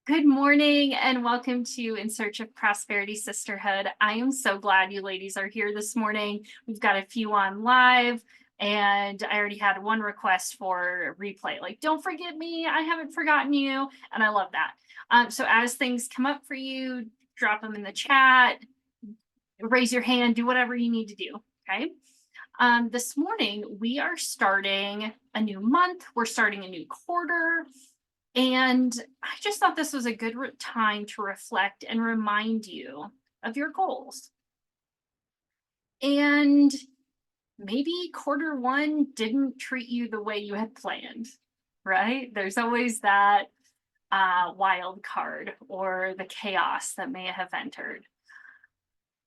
Good morning and welcome to In Search of Prosperity Sisterhood. I am so glad you ladies are here this morning. We've got a few on live, and I already had one request for replay. Like, don't forget me. I haven't forgotten you. And I love that. So as things come up for you, drop them in the chat, raise your hand, do whatever you need to do. Okay. This morning, we are starting a new month. We're starting a new quarter. And I just thought this was a good time to reflect and remind you of your goals. And maybe quarter one didn't treat you the way you had planned, right? There's always that wild card or the chaos that may have entered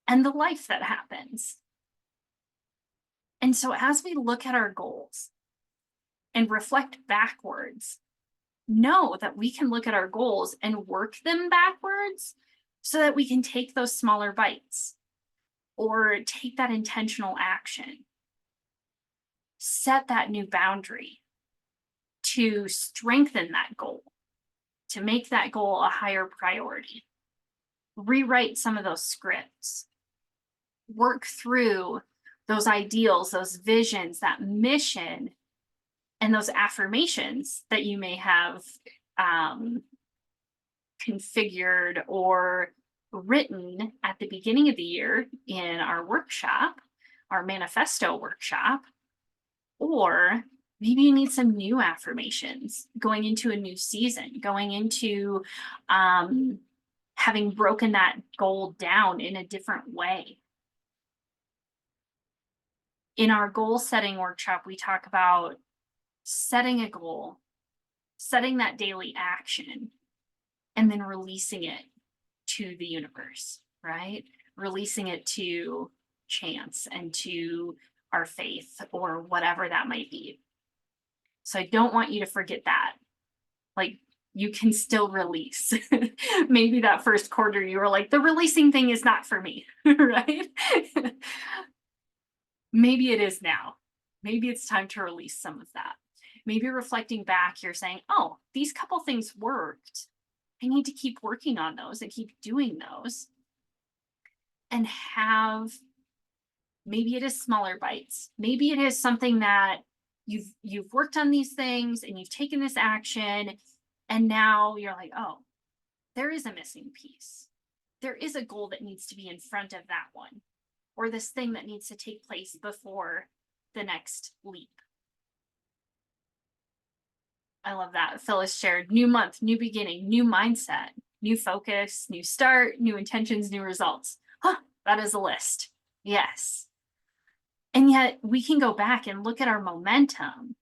and the life that happens. And so as we look at our goals and reflect backwards, know that we can look at our goals and work them backwards so that we can take those smaller bites or take that intentional action, set that new boundary to strengthen that goal, to make that goal a higher priority, rewrite some of those scripts, work through those ideals, those visions, that mission, and those affirmations that you may have configured or written at the beginning of the year in our workshop, our manifesto workshop, or maybe you need some new affirmations going into a new season, going into having broken that goal down in a different way. In our goal setting workshop, we talk about setting a goal, setting that daily action, and then releasing it to the universe, right? Releasing it to chance and to our faith or whatever that might be. So I don't want you to forget that. Like, you can still release. Maybe that first quarter you were like, the releasing thing is not for me, right? Maybe it is now. Maybe it's time to release some of that. Maybe reflecting back, you're saying, oh, these couple things worked. I need to keep working on those and keep doing those. And have, maybe it is smaller bites. Maybe it is something that you've worked on these things and you've taken this action, and now you're like, oh, there is a missing piece. There is a goal that needs to be in front of that one, or this thing that needs to take place before the next leap. I love that. Phyllis shared new month, new beginning, new mindset, new focus, new start, new intentions, new results. Huh, that is a list. Yes. And yet we can go back and look at our momentum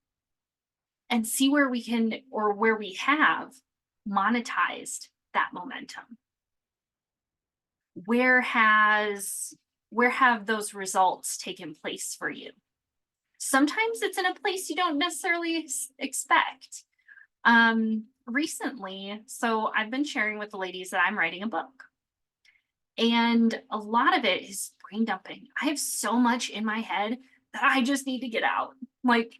and see where we can, or where we have monetized that momentum. Where have those results taken place for you? Sometimes it's in a place you don't necessarily expect. Recently, so I've been sharing with the ladies that I'm writing a book. And a lot of it is brain dumping. I have so much in my head that I just need to get out. Like,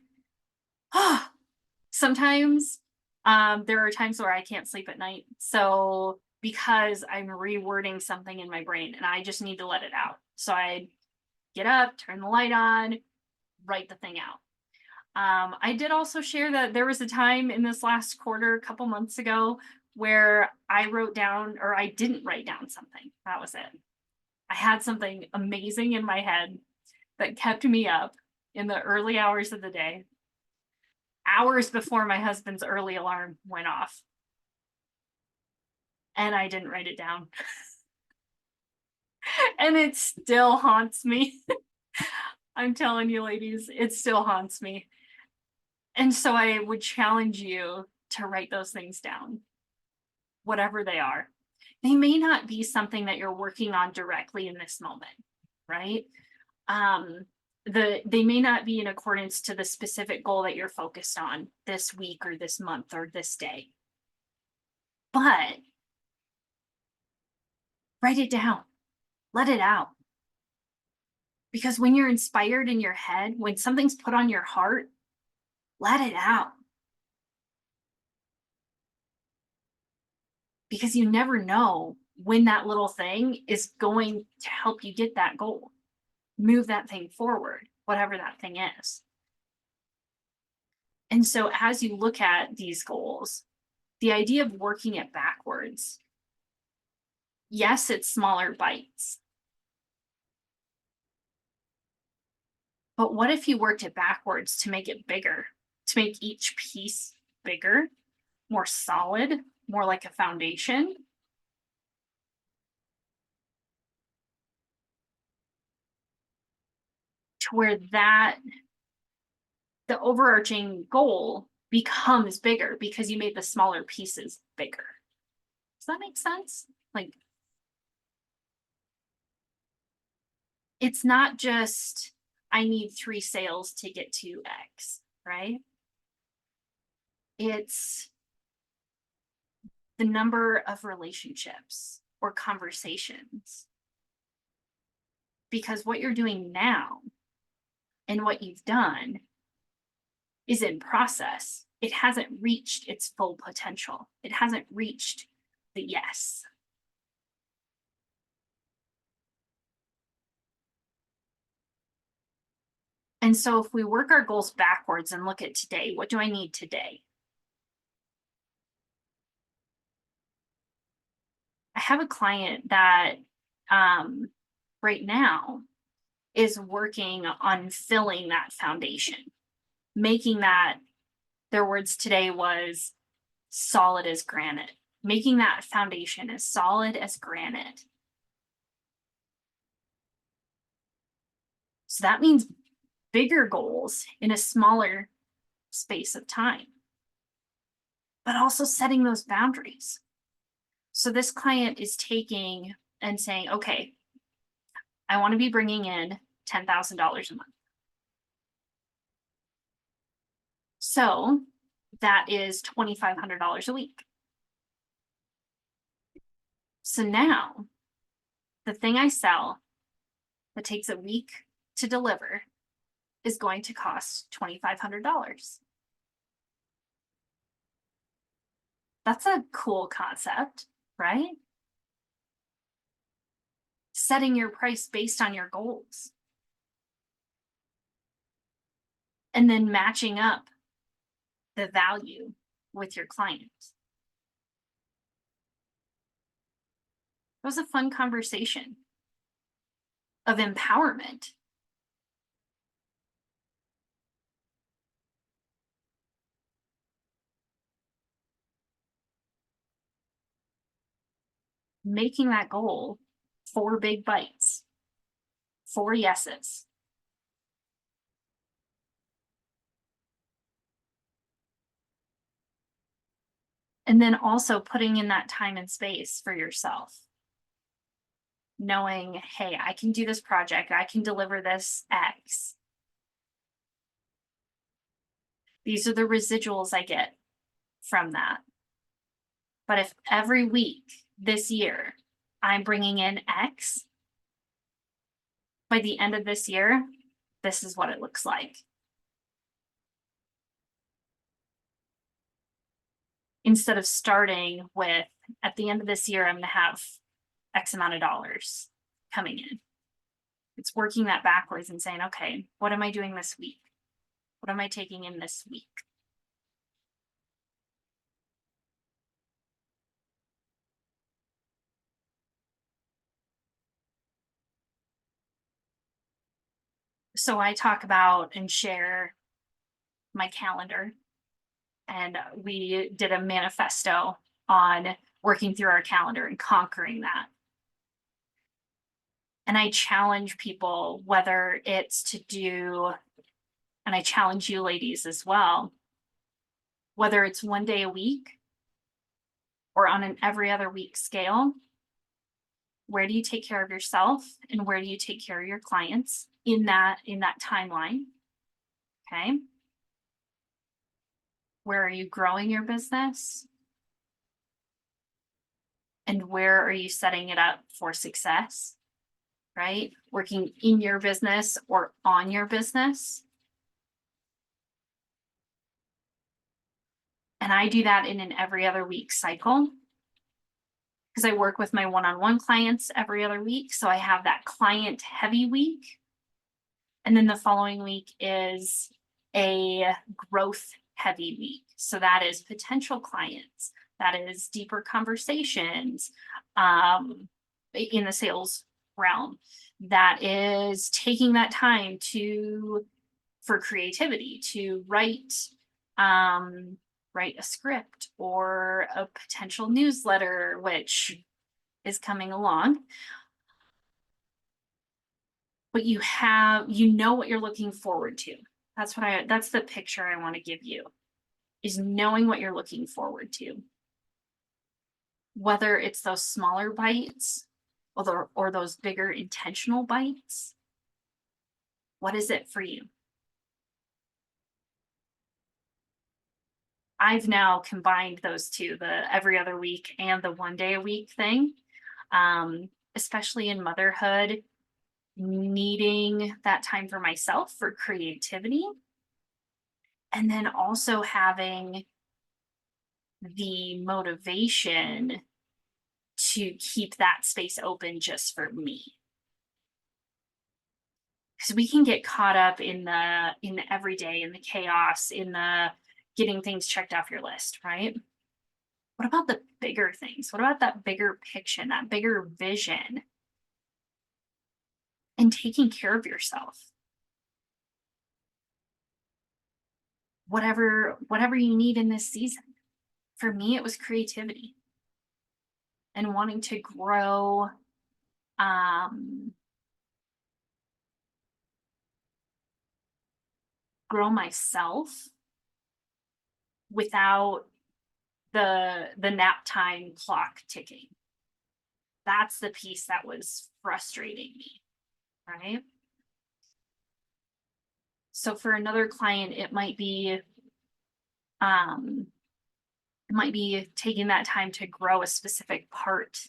sometimes there are times where I can't sleep at night. So because I'm rewording something in my brain and I just need to let it out. So I get up, turn the light on, write the thing out. I did also share that there was a time in this last quarter, a couple months ago, where I wrote down, or I didn't write down something. That was it. I had something amazing in my head that kept me up in the early hours of the day, hours before my husband's early alarm went off. And I didn't write it down. And it still haunts me. I'm telling you, ladies, it still haunts me. And so I would challenge you to write those things down, whatever they are. They may not be something that you're working on directly in this moment, right? They may not be in accordance to the specific goal that you're focused on this week or this month or this day. But write it down, let it out. Because when you're inspired in your head, when something's put on your heart, let it out. because you never know when that little thing is going to help you get that goal, move that thing forward, whatever that thing is. And so as you look at these goals, the idea of working it backwards, yes, it's smaller bites. But what if you worked it backwards to make it bigger, to make each piece bigger, more solid, more like a foundation? To where that the overarching goal becomes bigger because you made the smaller pieces bigger. Does that make sense? Like, it's not just, I need 3 sales to get to X, right? It's the number of relationships or conversations. Because what you're doing now and what you've done is in process. It hasn't reached its full potential. It hasn't reached the yes. And so if we work our goals backwards and look at today, what do I need today? I have a client that right now is working on filling that foundation, making that, their words today was solid as granite, making that foundation as solid as granite. So that means bigger goals in a smaller space of time, but also setting those boundaries. So this client is taking and saying, okay, I want to be bringing in $10,000 a month. So that is $2,500 a week. So now the thing I sell that takes a week to deliver is going to cost $2,500. That's a cool concept, right? Setting your price based on your goals. And then matching up the value with your client. It was a fun conversation of empowerment. Making that goal 4 big bites, 4 yeses. And then also putting in that time and space for yourself. Knowing, hey, I can do this project, I can deliver this X. These are the residuals I get from that. But if every week this year I'm bringing in X, by the end of this year, this is what it looks like. Instead of starting with, at the end of this year, I'm going to have X amount of dollars coming in. It's working that backwards and saying, okay, what am I doing this week? What am I taking in this week? So I talk about and share my calendar, and we did a manifesto on working through our calendar and conquering that. And I challenge people, whether it's to do, and I challenge you ladies as well, whether it's 1 day a week or on an every other week scale, where do you take care of yourself and where do you take care of your clients in that timeline? Okay. Where are you growing your business? And where are you setting it up for success? Right? Working in your business or on your business. And I do that in an every other week cycle. because I work with my one-on-one clients every other week. So I have that client heavy week. And then the following week is a growth heavy week. So that is potential clients, that is deeper conversations in the sales realm, that is taking that time for creativity to write a script or a potential newsletter, which is coming along. But you know what you're looking forward to. That's the picture I want to give you, is knowing what you're looking forward to. Whether it's those smaller bites or those bigger intentional bites. What is it for you? I've now combined those two, the every other week and the one day a week thing. Especially in motherhood, needing that time for myself for creativity, and then also having the motivation to keep that space open just for me. Because we can get caught up in the everyday, in the chaos, in the getting things checked off your list, right? What about the bigger things? What about that bigger picture, that bigger vision? And taking care of yourself. Whatever you need in this season. For me, it was creativity and wanting to grow myself without the nap time clock ticking. That's the piece that was frustrating me, right? So for another client, it might be taking that time to grow a specific part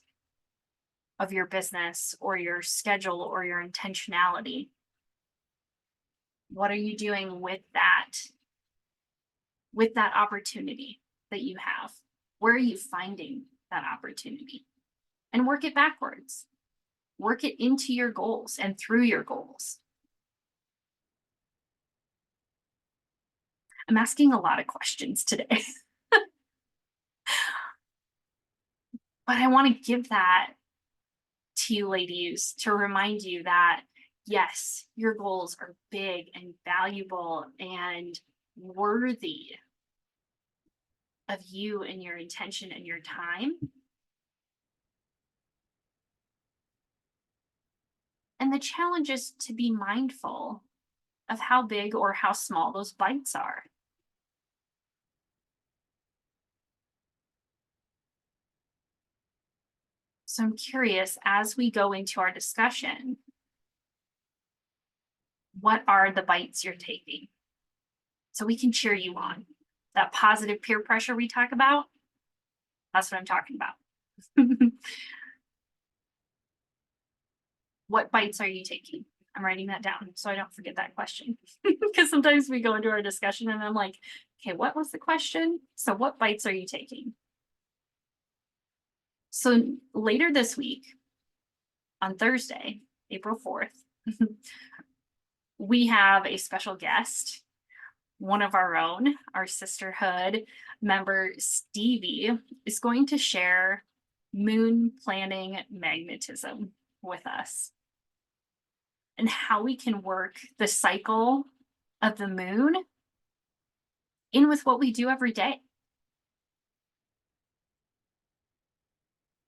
of your business or your schedule or your intentionality. What are you doing with that opportunity that you have? Where are you finding that opportunity? And work it backwards. Work it into your goals and through your goals. I'm asking a lot of questions today. But I want to give that to you ladies to remind you that yes, your goals are big and valuable and worthy of you and your intention and your time. And the challenge is to be mindful of how big or how small those bites are. So I'm curious, as we go into our discussion, what are the bites you're taking? So we can cheer you on. That positive peer pressure we talk about, that's what I'm talking about. What bites are you taking? I'm writing that down so I don't forget that question. Because sometimes we go into our discussion and I'm like, okay, what was the question? So what bites are you taking? So later this week, on Thursday, April 4th, we have a special guest, one of our own, our Sisterhood member, Stevie, is going to share moon planning magnetism with us and how we can work the cycle of the moon in with what we do every day.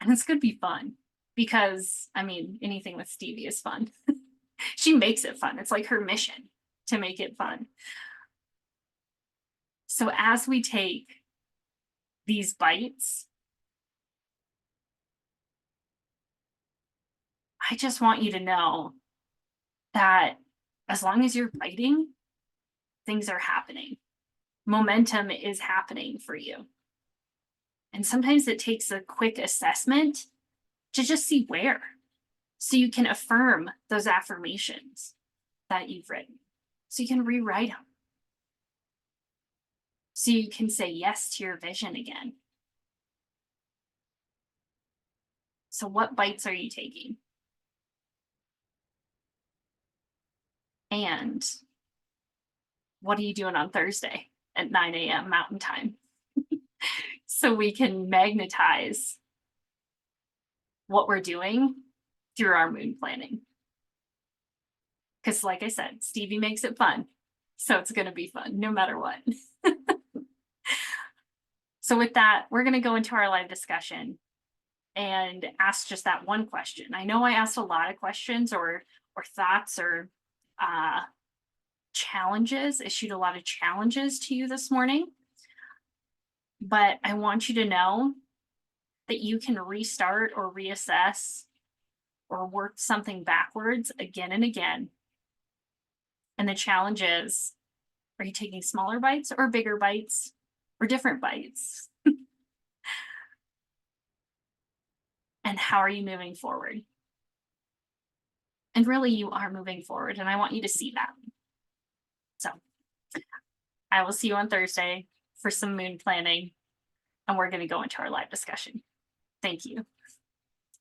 And it's going to be fun because, I mean, anything with Stevie is fun. She makes it fun. It's like her mission to make it fun. So as we take these bites, I just want you to know that as long as you're biting, things are happening. Momentum is happening for you. And sometimes it takes a quick assessment to just see where, so you can affirm those affirmations that you've written. So you can rewrite them. So you can say yes to your vision again. So what bites are you taking? And what are you doing on Thursday at 9 a.m. Mountain Time? So we can magnetize what we're doing through our moon planning. Because, like I said, Stevie makes it fun. So it's going to be fun no matter what. So, with that, we're going to go into our live discussion and ask just that one question. I know I asked a lot of questions or thoughts or challenges, issued a lot of challenges to you this morning. But I want you to know that you can restart or reassess or work something backwards again and again. And the challenge is, are you taking smaller bites or bigger bites or different bites? And how are you moving forward? And really, you are moving forward, and I want you to see that. So I will see you on Thursday for some moon planning, and we're going to go into our live discussion. Thank you.